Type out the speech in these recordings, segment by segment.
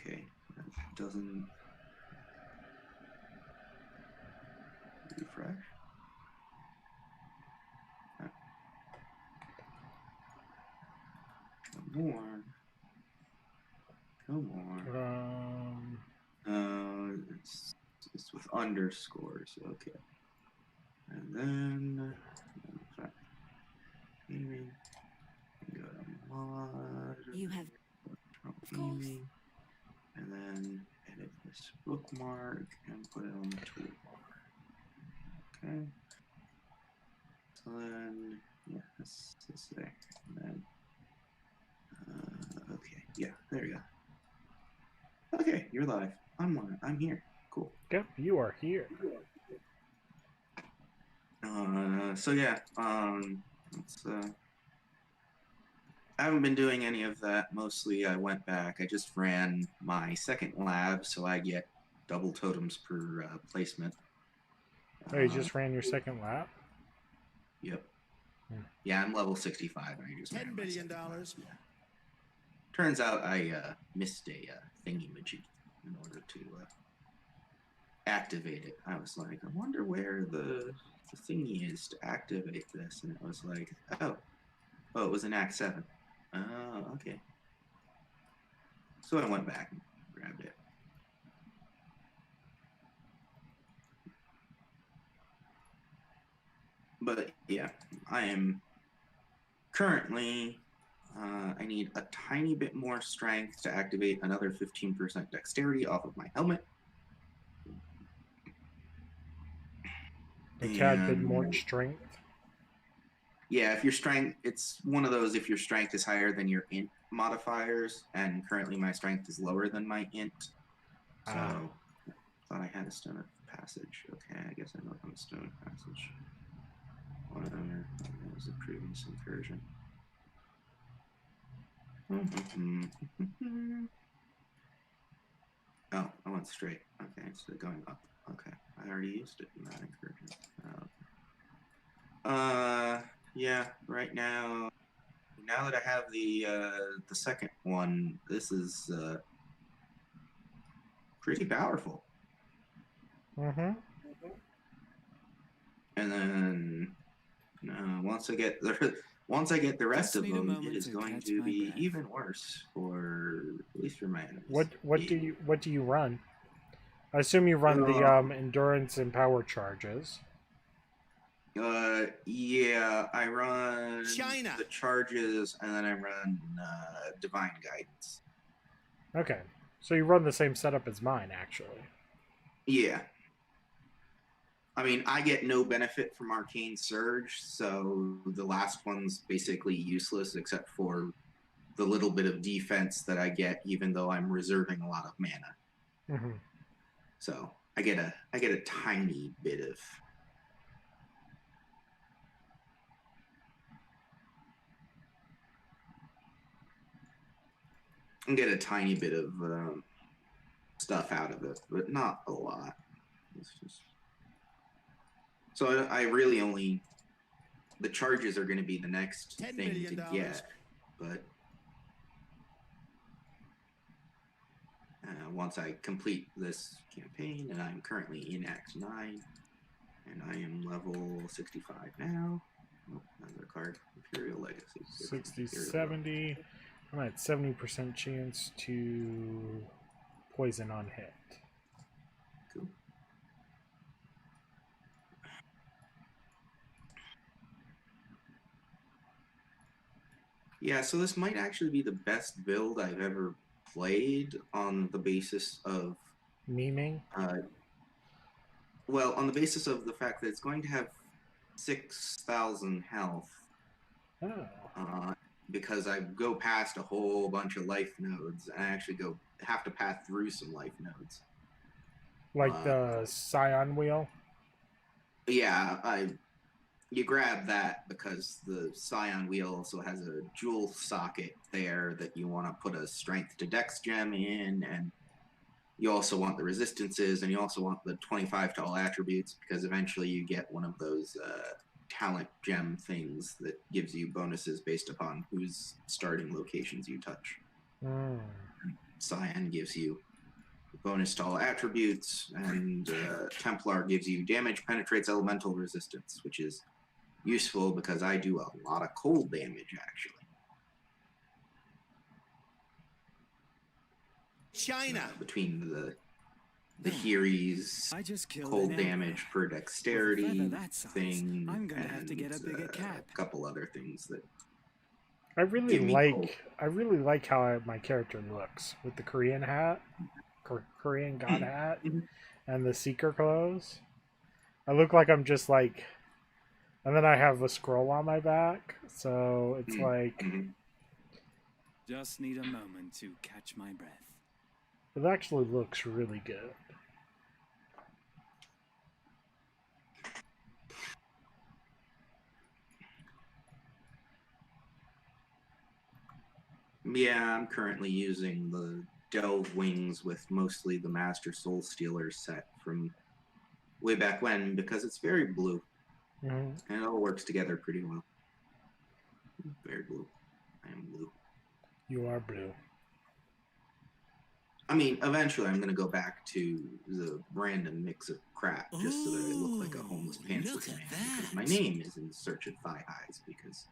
Okay, that doesn't refresh. Come on. It's with underscores. Okay. And then gaming. Go to mod. You have, of course. Gaming. And then edit this bookmark and put it on the toolbar. Okay. So then, yeah, that's there. And then, okay, yeah, there we go. Okay, you're live. I'm here. Cool. Yep, you are here. So yeah, I haven't been doing any of that. Mostly I went back. I just ran my second lab, so I get double totems per placement. Oh, you just ran your second lap? Yep. Yeah, I'm level 65. And I just $10 billion. Yeah. Turns out I missed a thingy-majig in order to activate it. I was like, I wonder where the thingy is to activate this, and it was like, oh, it was in Act 7. Oh, okay. So I went back and grabbed it. But yeah, I am currently, I need a tiny bit more strength to activate another 15% dexterity off of my helmet. A tad bit more strength. Yeah, if your strength, it's one of those, if your strength is higher than your int modifiers, and currently my strength is lower than my int. So, thought I had a stone of passage. Okay, I guess I know I'm a stone of passage. Whatever, that was a previous incursion. Oh, I went straight. Okay, so going up. Okay, I already used it in that incursion. Yeah, right now that I have the second one, this is pretty powerful. Mm-hmm. And then once I get the rest of them, it is going to be even worse for at least for my enemies. What do you run? I assume you run the endurance and power charges. Yeah, I run the charges, and then I run divine guidance. Okay, so you run the same setup as mine, actually. Yeah. I mean, I get no benefit from Arcane Surge, so the last one's basically useless except for the little bit of defense that I get, even though I'm reserving a lot of mana. Mm-hmm. So I get a tiny bit of. I get a tiny bit of stuff out of it, but not a lot. It's just... So I really only, the charges are going to be the next thing to get, but once I complete this campaign, and I'm currently in Act 9, and I am level 65 now. Oh, another card, Imperial Legacy. 60, 70. I'm at 70% chance to poison on hit. Cool. Yeah, so this might actually be the best build I've ever played on the basis of memeing. Well, on the basis of the fact that it's going to have 6,000 health. Oh. Because I go past a whole bunch of life nodes, and I actually have to pass through some life nodes. Like the Scion wheel? Yeah, you grab that because the Scion wheel also has a jewel socket there that you want to put a strength to dex gem in, and you also want the resistances, and you also want the 25 to all attributes, because eventually you get one of those talent gem things that gives you bonuses based upon whose starting locations you touch. Scion gives you bonus to all attributes, and Templar gives you damage penetrates elemental resistance, which is useful because I do a lot of cold damage, actually. China. Between the Heries, I just killed cold an damage for dexterity With a feather that size, thing, I'm gonna and have to get a bigger cap. a couple other things that I really give me cold. like how my character looks with the Korean hat, Korean god hat, Mhm. and the seeker clothes. I look like I'm just like, and then I have a scroll on my back, so it's like Mhm. Just need a moment to catch my breath. it actually looks really good. Yeah, I'm currently using the Delve Wings with mostly the Master Soul Stealer set from way back when because it's very blue Mm-hmm. and it all works together pretty well. Very blue. I am blue. You are blue. I mean, eventually I'm going to go back to the random mix of crap just so that I look like a homeless pantsless man. Because my name is In Search of Thigh Highs because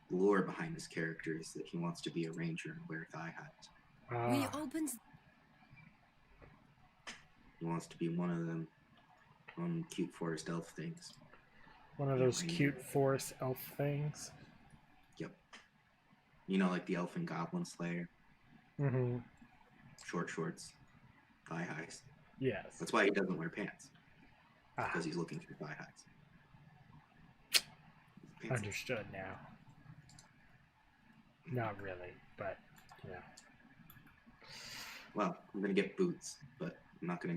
the lore behind this character is that he wants to be a ranger and wear thigh highs. We opened. He wants to be one of them cute forest elf things. One of those cute forest elf things. Yep. You know, like the elf and goblin slayer. Mm-hmm. Short shorts, thigh highs. Yes. That's why he doesn't wear pants. Ah, Because he's looking for thigh highs. Pants. understood now. Not really, but yeah. Well, I'm gonna get boots, but I'm not gonna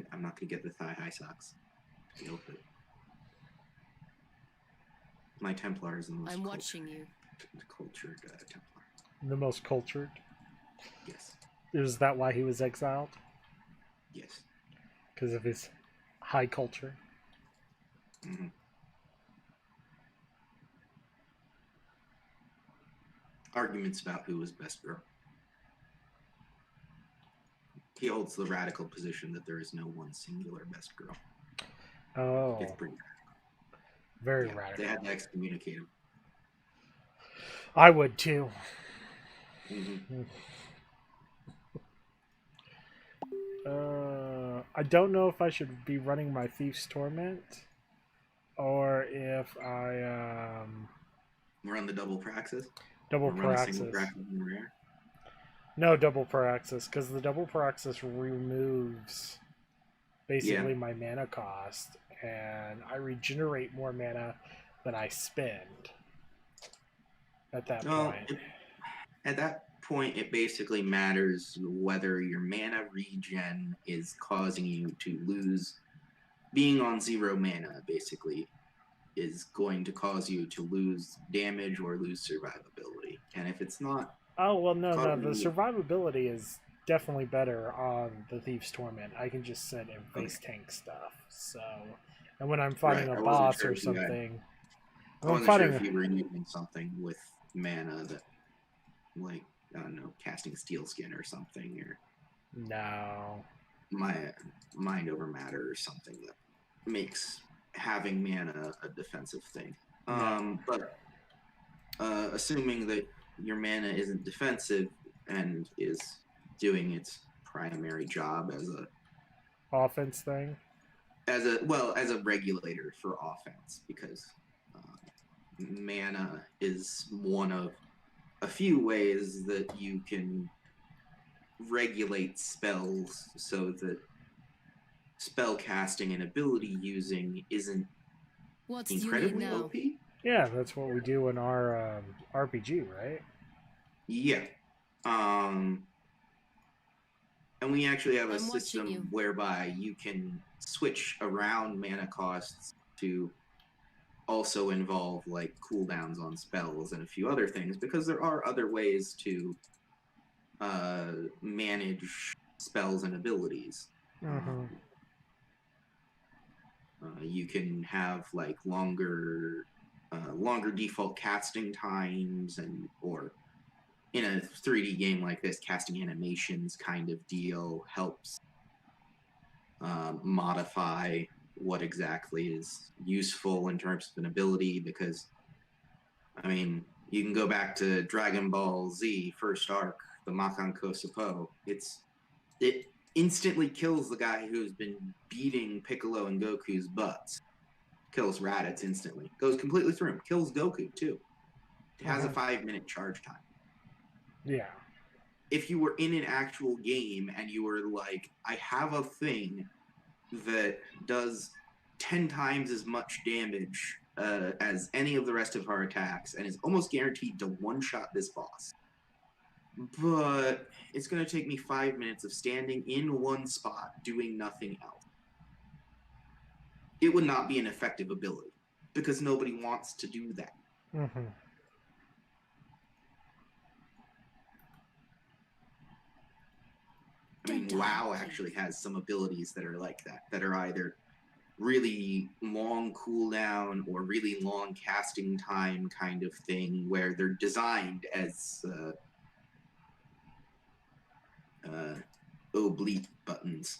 get the thigh high socks. My Templar is the most I'm watching you. cultured Templar. The most cultured. Yes. Is that why he was exiled? Yes. Because of his high culture? Mm-hmm. Arguments about who was best girl. He holds the radical position that there is no one singular best girl. Oh. It's pretty radical. Very Yeah, radical. they had to excommunicate him. I would too. Mm-hmm. I don't know if I should be running my Thief's Torment or if I Run the double praxis. double Or run a single Praxis. praxis in rare. No, double Praxis, because the double Praxis removes basically my mana cost, and I regenerate more mana than I spend at that point. At that point, it basically matters whether your mana regen is causing you to lose. Being on 0 mana, basically, is going to cause you to lose damage or lose survivability. And if it's not... Oh, well, no. The survivability is definitely better on the Thief's Torment. I can just sit and face tank stuff. So, and when I'm fighting a boss or something... I wasn't sure if you were using something with mana that, like, I don't know, casting Steel Skin or something, or... No. My Mind Over Matter or something that makes having mana a defensive thing. No. But assuming that your mana isn't defensive and is doing its primary job as a offense thing, as a regulator for offense, because mana is one of a few ways that you can regulate spells so that spell casting and ability using isn't incredibly OP. Yeah, that's what we do in our RPG, right? Yeah. And we actually have a system whereby you can switch around mana costs to also involve like cooldowns on spells and a few other things, because there are other ways to manage spells and abilities. Mm-hmm. You can have like longer default casting times, or in a 3D game like this, casting animations kind of deal helps modify what exactly is useful in terms of an ability, because, I mean, you can go back to Dragon Ball Z first arc, the Makan Kosapo. It instantly kills the guy who's been beating Piccolo and Goku's butts. Kills Raditz instantly. Goes completely through him. Kills Goku, too. It has a 5-minute charge time. Yeah. If you were in an actual game and you were like, I have a thing that does 10 times as much damage as any of the rest of our attacks and is almost guaranteed to one-shot this boss, but it's going to take me 5 minutes of standing in one spot doing nothing else, it would not be an effective ability because nobody wants to do that. Mm-hmm. I mean, WoW actually has some abilities that are like that are either really long cooldown or really long casting time kind of thing, where they're designed as oblique buttons.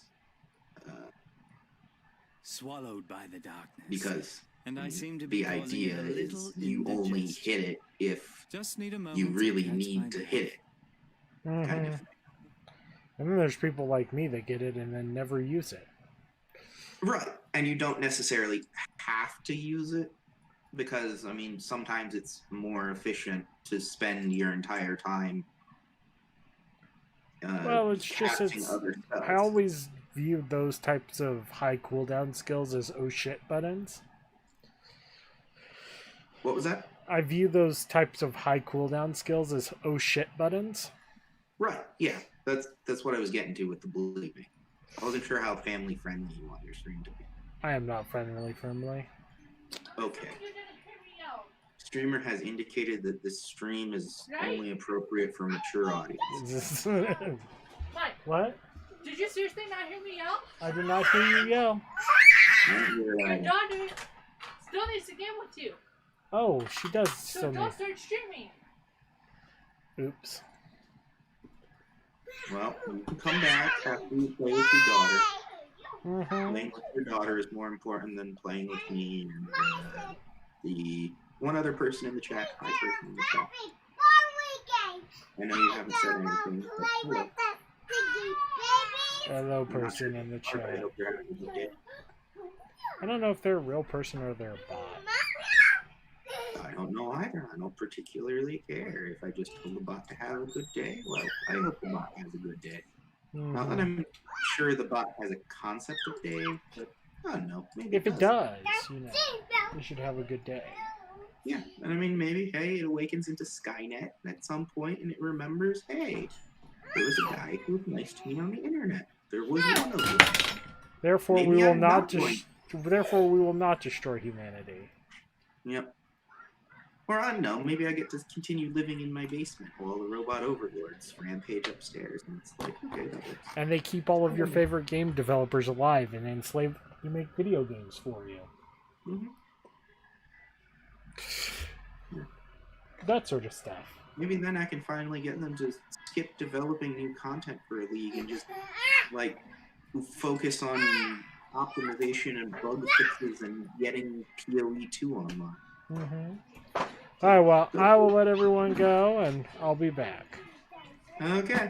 Swallowed by the darkness. Because and I seem to be the idea is you only hit it if just need a moment you really to catch need my to breath. hit it. Mm-hmm. Kind of thing. And then there's people like me that get it and then never use it. Right. And you don't necessarily have to use it because, I mean, sometimes it's more efficient to spend your entire time Well, it's just, casting other spells. I always viewed those types of high cooldown skills as oh shit buttons. What was that? I view those types of high cooldown skills as oh shit buttons. Right. Yeah. That's what I was getting to with the believe me. I wasn't sure how family friendly you want your stream to be. I am not friendly. Okay. Streamer has indicated that this stream is only appropriate for mature audience. Mike, What? did you seriously not hear me yell? I did not hear you yell. Your daughter still needs to game with you. Oh, she does So still don't need... start streaming. Oops. Well, you can come back after you play with your daughter. Mm-hmm. Playing with your daughter is more important than playing with me and the one other person in the chat. Hi, person in the chat. I know you haven't said anything. But hello. Hello, person in the I chat. hope you're having a good day. I don't know if they're a real person or they're a bot. I don't know either. I don't particularly care. If I just told the bot to have a good day, well, I hope the bot has a good day. Not that I'm sure the bot has a concept of day, but I don't know. Maybe If it does, you know, you should have a good day. Yeah, and I mean, maybe, hey, it awakens into Skynet at some point and it remembers, hey, there was a guy who was nice to me on the internet. There was one of them. Therefore, Maybe we will I'm not. not going. Therefore, we will not destroy humanity. Yep. Or I don't know, maybe I get to continue living in my basement while the robot overlords rampage upstairs, and it's like, okay, that works. And they keep all of your favorite game developers alive and enslave you, make video games for you. Mm-hmm. That sort of stuff. Maybe then I can finally get them to skip developing new content for a league and just, like, focus on optimization and bug fixes and getting PoE 2 online. Mm-hmm. Alright, well, I will let everyone go, and I'll be back. Okay.